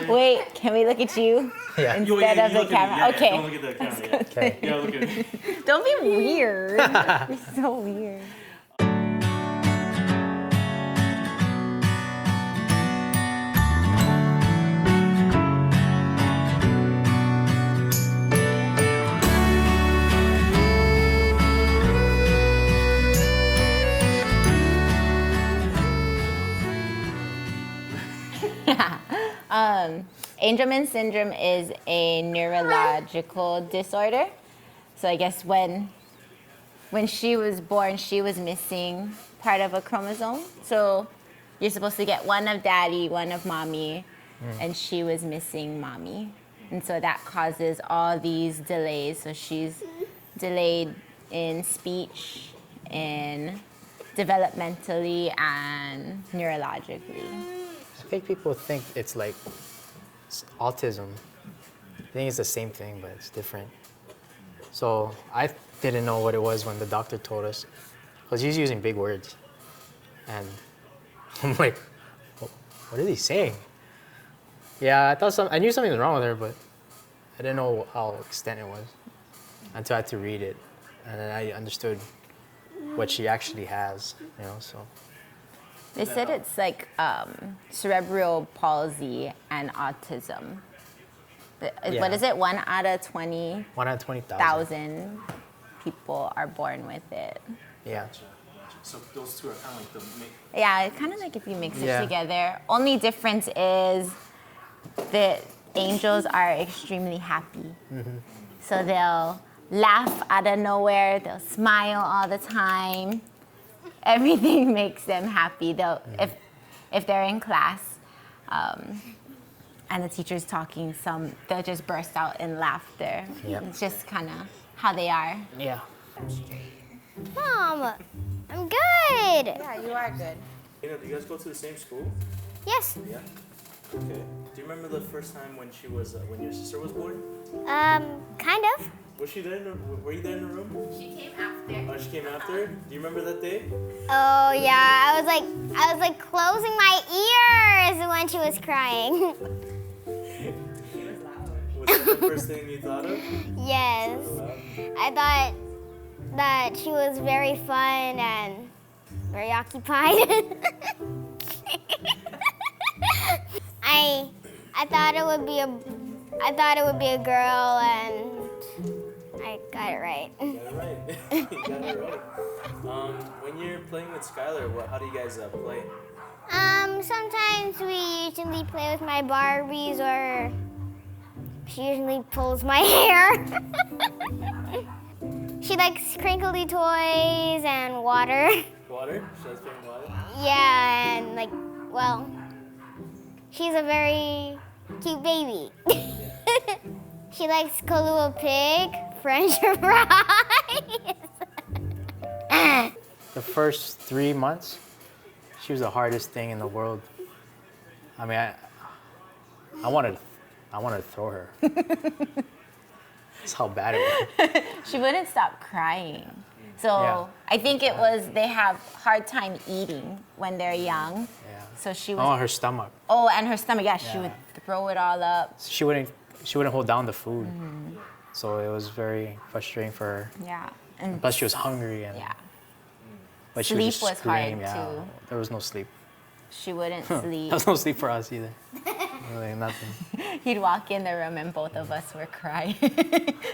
Wait, can we look at you Yeah. instead of the camera? Okay. Don't look at the camera. Yeah. Okay. Yeah, look at me. Don't be weird. You're so weird. Angelman Syndrome is a neurological disorder. So I guess when she was born, she was missing part of a chromosome. So you're supposed to get one of daddy, one of mommy, and she was missing mommy. And so that causes all these delays. So she's delayed in speech, in developmentally, and neurologically. I think people think it's like autism. I think it's the same thing, but it's different. So I didn't know what it was when the doctor told us, because he's using big words. And I'm like, what is he saying? Yeah, I knew something was wrong with her, but I didn't know how extent it was until I had to read it. And then I understood what she actually has, so. They said it's like cerebral palsy and autism. What is it? 1 out of 20,000 1 out of 20,000 people are born with it. Yeah. So those two are kind of like the Yeah, it's kind of like if you mix it Yeah. together. Only difference is the angels are extremely happy. So they'll laugh out of nowhere, they'll smile all the time. Everything makes them happy. They'll, if they're in class and the teacher's talking, they'll just burst out in laughter. Yep. It's just kind of how they are. Yeah. Mom, I'm good. Yeah, you are good. Do you guys go to the same school? Yes. Yeah. Okay. Do you remember the first time when your sister was born? Kind of. Was she there? Were you there in the room? She came after. Oh, she came after. Do you remember that day? Oh yeah, I was like closing my ears when she was crying. Was that the first thing you thought of? Yes. I thought that she was very fun and very occupied. I thought it would be a girl, and I got it right. You got it right. You got it right. When you're playing with Skylar, how do you guys play? Sometimes we usually play with my Barbies, or she usually pulls my hair. She likes crinkly toys and water. Water? She likes playing water? Yeah, and she's a very cute baby. She likes Kahlua Pig, French fries. The first 3 months, she was the hardest thing in the world. I mean, I wanted to throw her. That's how bad it was. She wouldn't stop crying. So Yeah. I think it was they have hard time eating when they're young. Yeah. So she was. Oh, her stomach. Oh, and her stomach. Yeah, she Yeah. would throw it all up. She wouldn't hold down the food. So it was very frustrating for her. Yeah. And Plus she was hungry and yeah, but she would Sleep just was scream. hard, Yeah. too. There was no sleep. she wouldn't sleep. There was no sleep for us either. Really nothing. He'd walk in the room and both of us were crying.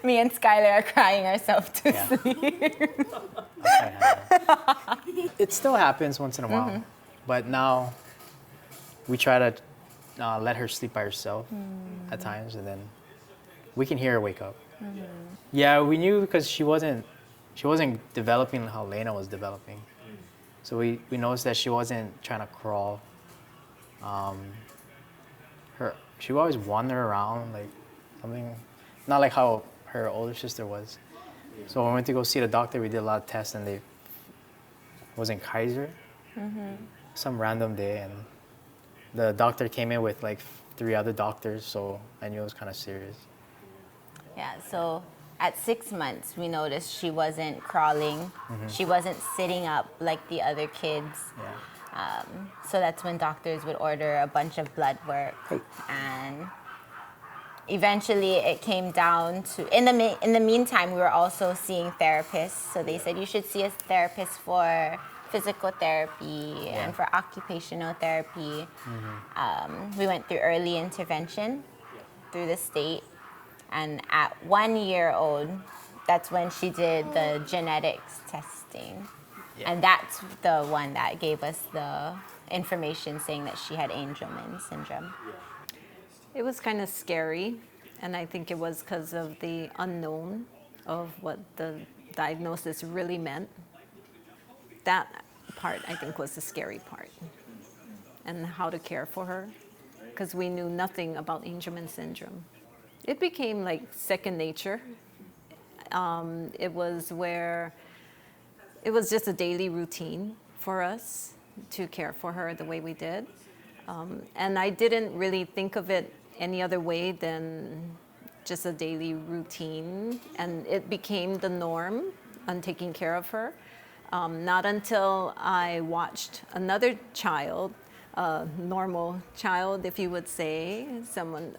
Me and Skylar are crying ourselves to Yeah. sleep. It still happens once in a while, but now we try to let her sleep by herself at times, and then we can hear her wake up. Yeah, we knew because she wasn't developing how Lena was developing. So we noticed that she wasn't trying to crawl. She would always wander around like something, not like how her older sister was. So when we went to go see the doctor, we did a lot of tests, and they was in Kaiser, some random day, and the doctor came in with like 3 other doctors, so I knew it was kind of serious. Yeah, so at 6 months, we noticed she wasn't crawling. She wasn't sitting up like the other kids. Yeah. So that's when doctors would order a bunch of blood work, and eventually it came down to, in the meantime, we were also seeing therapists. So they said you should see a therapist for physical therapy and for occupational therapy. We went through early intervention through the state, and at 1 year old, that's when she did the genetics testing. And that's the one that gave us the information saying that she had Angelman syndrome. It was kind of scary, and I think it was because of the unknown of what the diagnosis really meant. That part, I think, was the scary part, and how to care for her, because we knew nothing about Angelman syndrome. It became like second nature. It was just a daily routine for us to care for her the way we did. And I didn't really think of it any other way than just a daily routine. And it became the norm on taking care of her. Not until I watched another child, a normal child, if you would say, someone,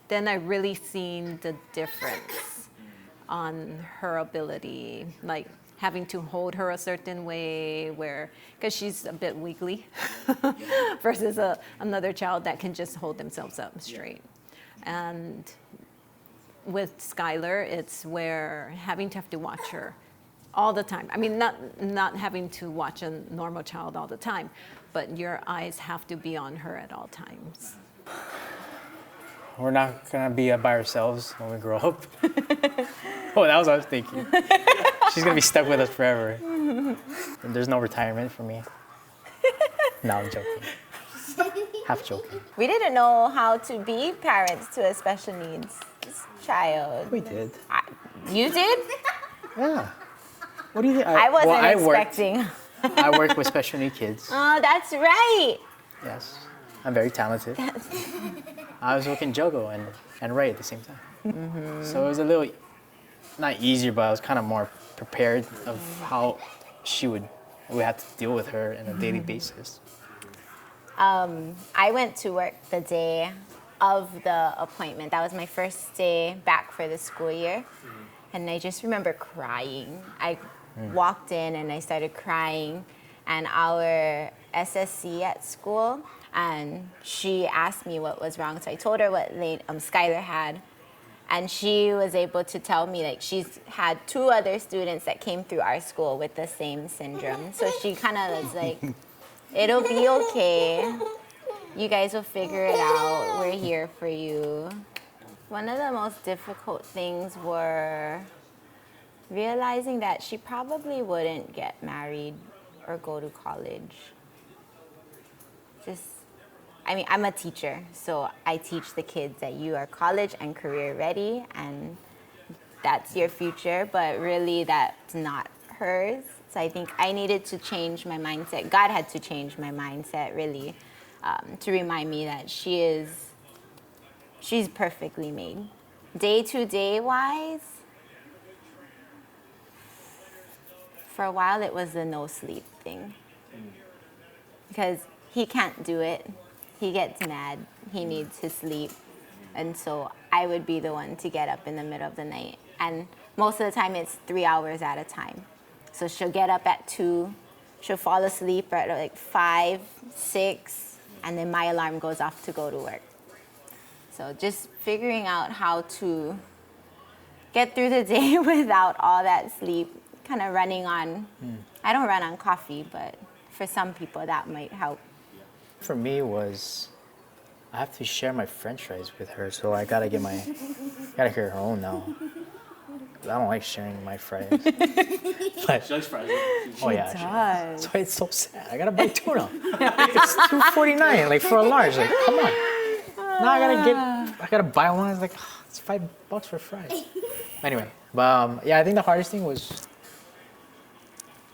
then I really seen the difference on her ability, like having to hold her a certain way, because she's a bit weakly versus another child that can just hold themselves up straight. And with Skylar, it's where having to watch her all the time. I mean, not having to watch a normal child all the time, but your eyes have to be on her at all times. We're not gonna be by ourselves when we grow up. Oh, that was what I was thinking. She's gonna be stuck with us forever. There's no retirement for me. No, I'm joking. Half joking. We didn't know how to be parents to a special needs child. We did. You did? Yeah. What do you think? I wasn't expecting. I work with special need kids. Oh, that's right. Yes. I'm very talented. I was working juggle and write at the same time. So it was a little, not easier, but I was kind of more prepared of how we had to deal with her on a daily basis. I went to work the day of the appointment. That was my first day back for the school year. And I just remember crying. I walked in and I started crying. And our SSC at school, and she asked me what was wrong. So I told her what Skylar had. And she was able to tell me, like, she's had 2 other students that came through our school with the same syndrome. So she kind of was like, it'll be okay. You guys will figure it out. We're here for you. One of the most difficult things were realizing that she probably wouldn't get married or go to college. I'm a teacher, so I teach the kids that you are college and career ready, and that's your future, but really that's not hers. So I think I needed to change my mindset. God had to change my mindset, really, to remind me that she's perfectly made. Day-to-day wise, for a while it was the no sleep thing. Because he can't do it. He gets mad. He needs his sleep. And so I would be the one to get up in the middle of the night. And most of the time it's 3 hours at a time. So she'll get up at 2, she'll fall asleep at like 5, 6, and then my alarm goes off to go to work. So just figuring out how to get through the day without all that sleep, kind of running on, I don't run on coffee, but for some people that might help. For me was, I have to share my French fries with her, so I gotta get her own now. I don't like sharing my fries. But, She likes fries. oh yeah, does. so it's so sad. I gotta buy tuna. It's $2.49, like for a large. Like, come on. Now I gotta buy one. It's like, it's $5 for fries. Anyway, but yeah, I think the hardest thing was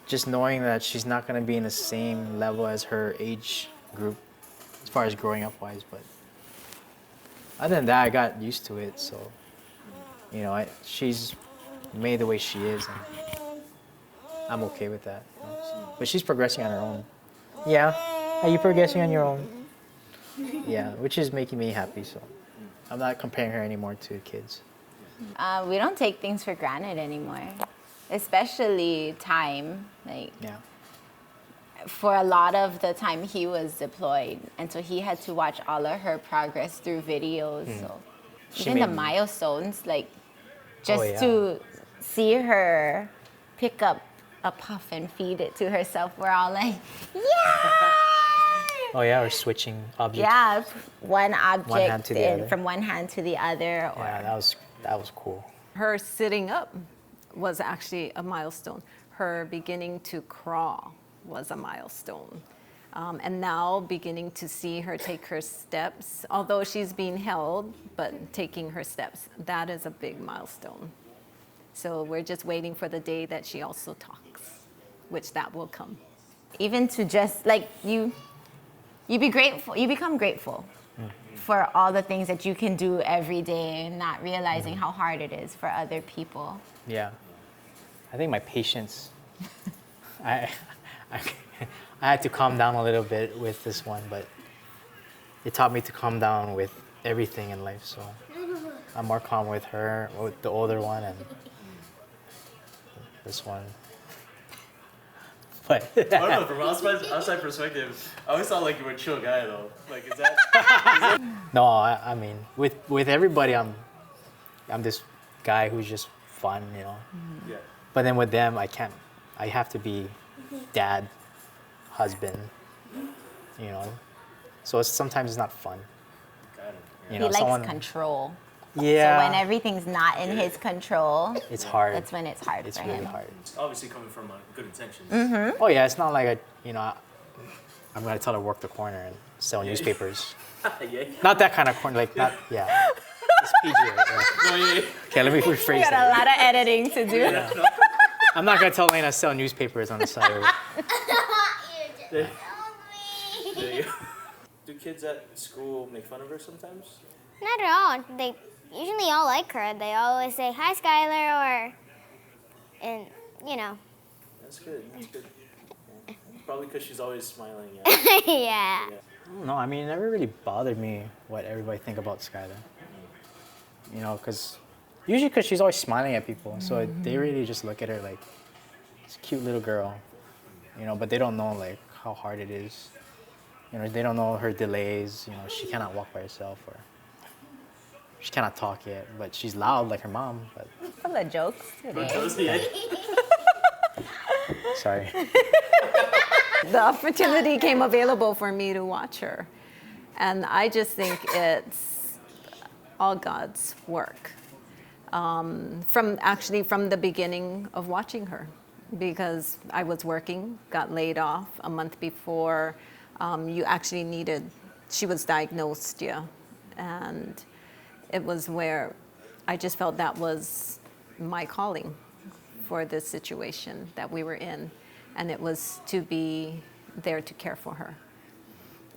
just knowing that she's not gonna be in the same level as her age group as far as growing up wise. But other than that, I got used to it. So, you know, she's made the way she is, and I'm okay with that. You know? But she's progressing on her own. Yeah. Are you progressing on your own? Yeah, which is making me happy. So I'm not comparing her anymore to kids. We don't take things for granted anymore, especially time. Like, Yeah. for a lot of the time he was deployed, and so he had to watch all of her progress through videos. So She even the made- milestones, like just yeah. to see her pick up a puff and feed it to herself, we're all like, yeah! Oh yeah, or switching objects. Yeah, one object hand to the other. from one hand to the other. Or Yeah, that was cool. Her sitting up was actually a milestone. Her beginning to crawl was a milestone. And now beginning to see her take her steps, although she's being held, but taking her steps, that is a big milestone. So we're just waiting for the day that she also talks, which that will come. even to just like you become grateful for all the things that you can do every day and not realizing how hard it is for other people. Yeah. I think my patience, I had to calm down a little bit with this one, but it taught me to calm down with everything in life. So I'm more calm with her, with the older one, and this one. But I don't know, from outside perspective, I always thought like you were a chill guy though. Like, is that? no, I mean, with everybody, I'm this guy who's just fun, you know. Yeah. But then with them, I have to be dad, husband, you know. So sometimes it's not fun. Got it. You know, He likes control. Yeah. So when everything's not in his control, it's hard. that's when it's hard It's for really him. hard. It's obviously coming from good intentions. Mm-hmm. Oh yeah, it's not like I'm gonna tell her to work the corner and sell newspapers. Yeah. Not that kind of corner, like not yeah. It's PG. Right? No, yeah. Okay, let me rephrase We got a that. lot of editing to do. I'm not gonna tell Lena to sell newspapers on the side. There you go. Do kids at school make fun of her sometimes? Not at all. They usually all like her. They always say, "Hi, Skylar," and you know. That's good. That's good. Yeah. Probably because she's always smiling. Yeah. Yeah. No, I mean, it never really bothered me what everybody think about Skylar. You know, because she's always smiling at people, so they really just look at her like it's a cute little girl. You know, but they don't know like how hard it is. You know, they don't know her delays. You know, she cannot walk by herself, or she cannot talk yet, but she's loud like her mom. But Full of jokes today. sorry. The opportunity came available for me to watch her. And I just think it's all God's work. From the beginning of watching her, because I was working, got laid off a month before she was diagnosed, yeah. And it was where I just felt that was my calling for this situation that we were in. And it was to be there to care for her.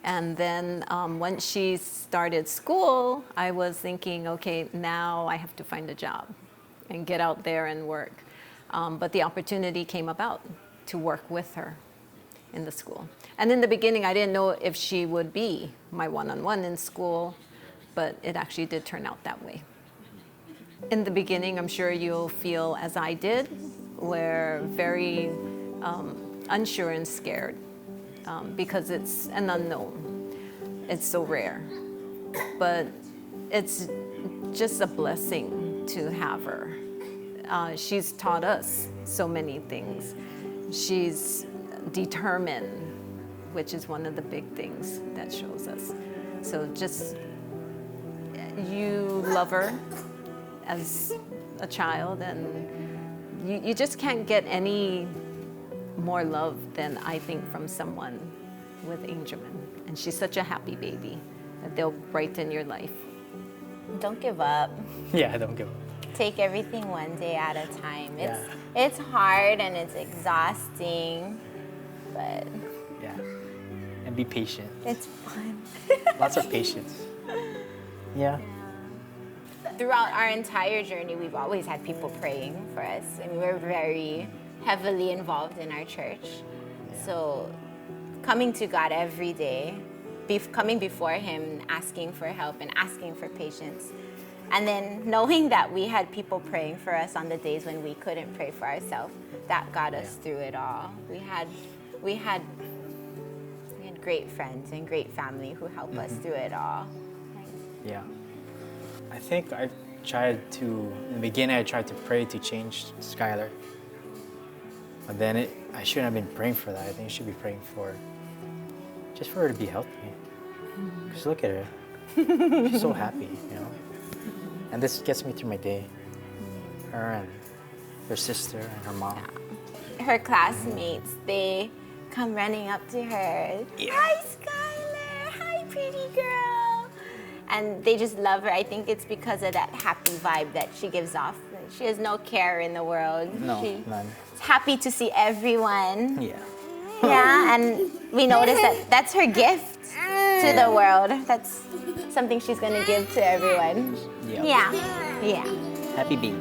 And then once she started school, I was thinking, okay, now I have to find a job and get out there and work. But the opportunity came about to work with her in the school. And in the beginning, I didn't know if she would be my one-on-one in school, but it actually did turn out that way. In the beginning, I'm sure you'll feel as I did, where very unsure and scared because it's an unknown. It's so rare. But it's just a blessing to have her. She's taught us so many things. She's determined, which is one of the big things that shows us. So just, you love her as a child, and you just can't get any more love than I think from someone with Angelman. And she's such a happy baby that they'll brighten your life. Don't give up. Yeah, I don't give up. Take everything one day at a time. Yeah. It's hard and it's exhausting, but Yeah. And be patient. it's fun. Lots of patience. Yeah. Throughout our entire journey, we've always had people praying for us, and we're very heavily involved in our church. So coming to God every day, coming before Him, asking for help and asking for patience. And then knowing that we had people praying for us on the days when we couldn't pray for ourselves, that got us through it all. We had great friends and great family who helped us through it all. Yeah. I think in the beginning, I tried to pray to change Skylar. But then I shouldn't have been praying for that. I think I should be praying just for her to be healthy. Just look at her. She's so happy, you know? And this gets me through my day. Her and her sister and her mom. Her classmates, they come running up to her. Yeah. Hi, Skylar. Hi, pretty girl. And they just love her. I think it's because of that happy vibe that she gives off. She has no care in the world. No, She's none. happy to see everyone. Yeah. Yeah, and we notice that that's her gift to the world. That's something she's going to give to everyone. Yeah. Yeah. Happy baby.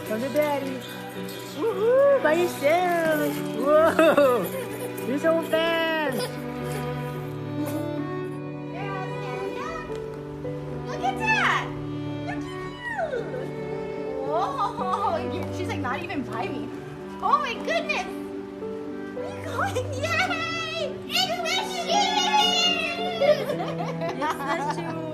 Come to daddy. Woohoo! By yourself. Whoa! You're so fast. Look at that! Look at you! Whoa! She's like not even by me. Oh my goodness! We're going! Yay! It's the shoe! It's the shoe.